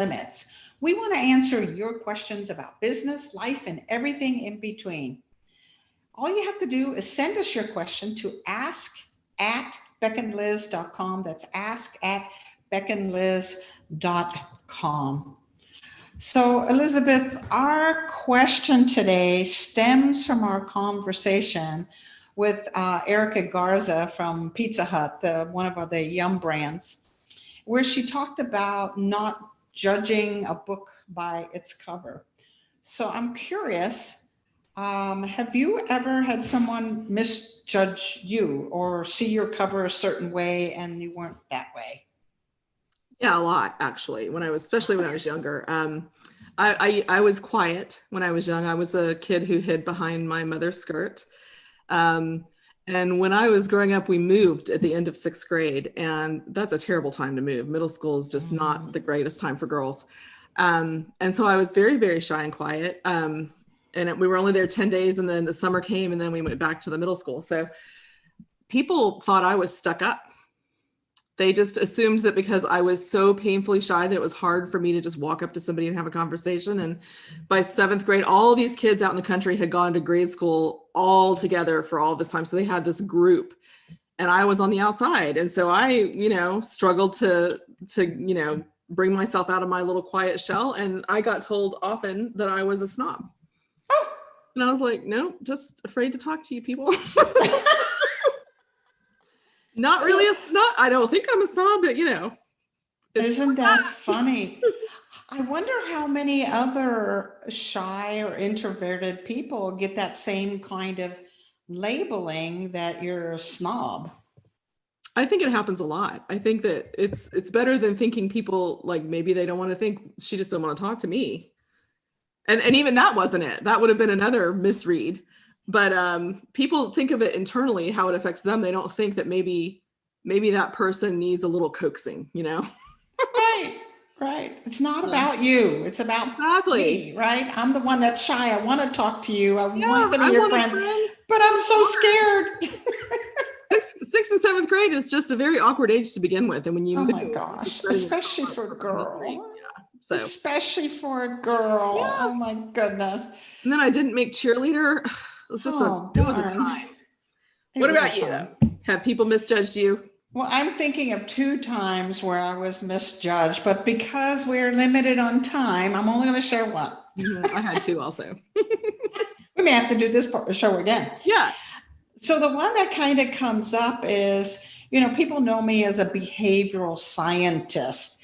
limits. We want to answer your questions about business, life, and everything in between. All you have to do is send us your question to ask@beckandliz.com. That's ask@beckandliz.com. So, Elizabeth, our question today stems from our conversation with Erica Garza from Pizza Hut, one of the Yum brands, where she talked about not judging a book by its cover. So I'm curious, have you ever had someone misjudge you or see your cover a certain way and you weren't that way? Yeah, a lot actually. Especially when I was younger. I was quiet when I was young. I was a kid who hid behind my mother's skirt. And when I was growing up, we moved at the end of 6th grade, and that's a terrible time to move. Middle school is just not the greatest time for girls. And so I was very, very shy and quiet. And we were only there 10 days, and then the summer came, and then we went back to the middle school. So people thought I was stuck up. They just assumed that because I was so painfully shy that it was hard for me to just walk up to somebody and have a conversation. And by 7th grade, all these kids out in the country had gone to grade school all together for all this time. So they had this group and I was on the outside. And so I, struggled to bring myself out of my little quiet shell. And I got told often that I was a snob. And I was like, no, just afraid to talk to you people. Not really I don't think I'm a snob, but Isn't that funny? I wonder how many other shy or introverted people get that same kind of labeling that you're a snob. I think it happens a lot. I think that it's better than thinking people like maybe they don't want to think she just don't want to talk to me. And even that wasn't it. That would have been another misread. But people think of it internally, how it affects them. They don't think that maybe that person needs a little coaxing, Right. It's not about you. It's about me, right? I'm the one that's shy. I want to talk to you. I want to be your friend, but I'm so scared. 6th and 7th grade is just a very awkward age to begin with. And when you my gosh, especially for a girl. So. Especially for a girl. Yeah. Oh my goodness. And then I didn't make cheerleader. It was just it was a time. What about you? Have people misjudged you? Well, I'm thinking of 2 times where I was misjudged, but because we're limited on time, I'm only going to share one. I had 2 also. We may have to do this show again. Yeah. So the one that kind of comes up is, people know me as a behavioral scientist.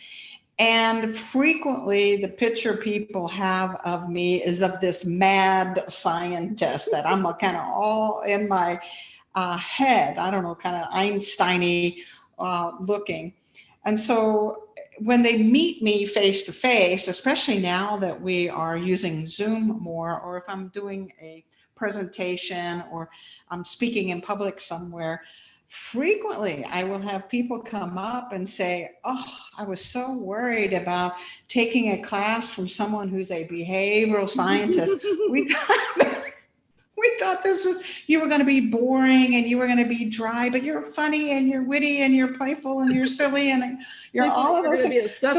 And frequently the picture people have of me is of this mad scientist that I'm kind of all in my head. I don't know, kind of Einstein-y looking. And so when they meet me face to face, especially now that we are using Zoom more, or if I'm doing a presentation or I'm speaking in public somewhere, frequently I will have people come up and say, oh, I was so worried about taking a class from someone who's a behavioral scientist. We thought you were going to be boring and you were going to be dry, but you're funny and you're witty and you're playful and you're silly and you're all of those things. Yeah,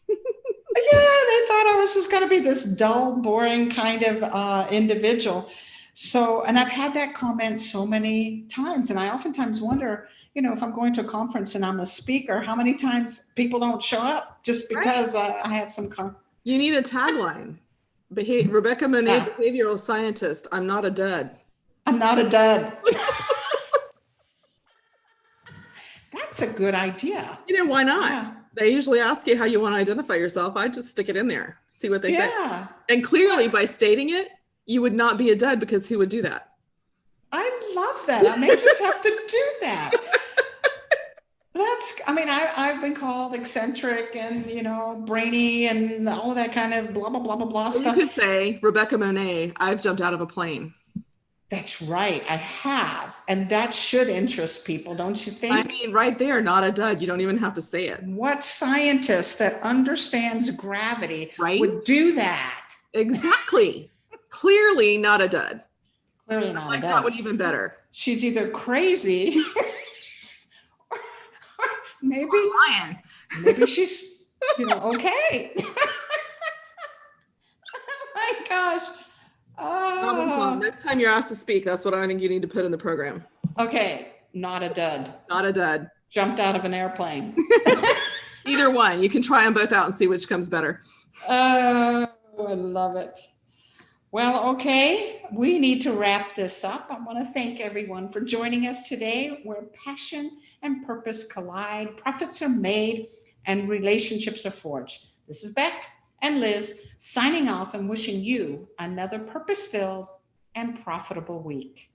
they thought I was just going to be this dull, boring kind of individual. So, and I've had that comment so many times, and I oftentimes wonder, if I'm going to a conference and I'm a speaker, how many times people don't show up just because I have some. You need a tagline. Rebecca Monet, behavioral scientist. I'm not a dud. I'm not a dud. That's a good idea. Why not? Yeah. They usually ask you how you want to identify yourself. I just stick it in there, see what they say. And clearly by stating it, you would not be a dud, because who would do that? I love that. I may just have to do that. I've been called eccentric and, brainy and all of that kind of blah, blah, blah, blah, blah stuff. You could say, Rebecca Monet, I've jumped out of a plane. That's right. I have. And that should interest people, don't you think? Right there, not a dud. You don't even have to say it. What scientist that understands gravity would do that? Exactly. Clearly not a dud. Clearly not a dud. That would even better. She's either crazy or maybe lying. Maybe she's Okay. Oh my gosh. Problem solved. Next time you're asked to speak, that's what I think you need to put in the program. Okay, not a dud. Not a dud. Jumped out of an airplane. Either one. You can try them both out and see which comes better. Oh, I love it. Well, okay, we need to wrap this up. I want to thank everyone for joining us today, where passion and purpose collide, profits are made, and relationships are forged. This is Beck and Liz signing off and wishing you another purpose-filled and profitable week.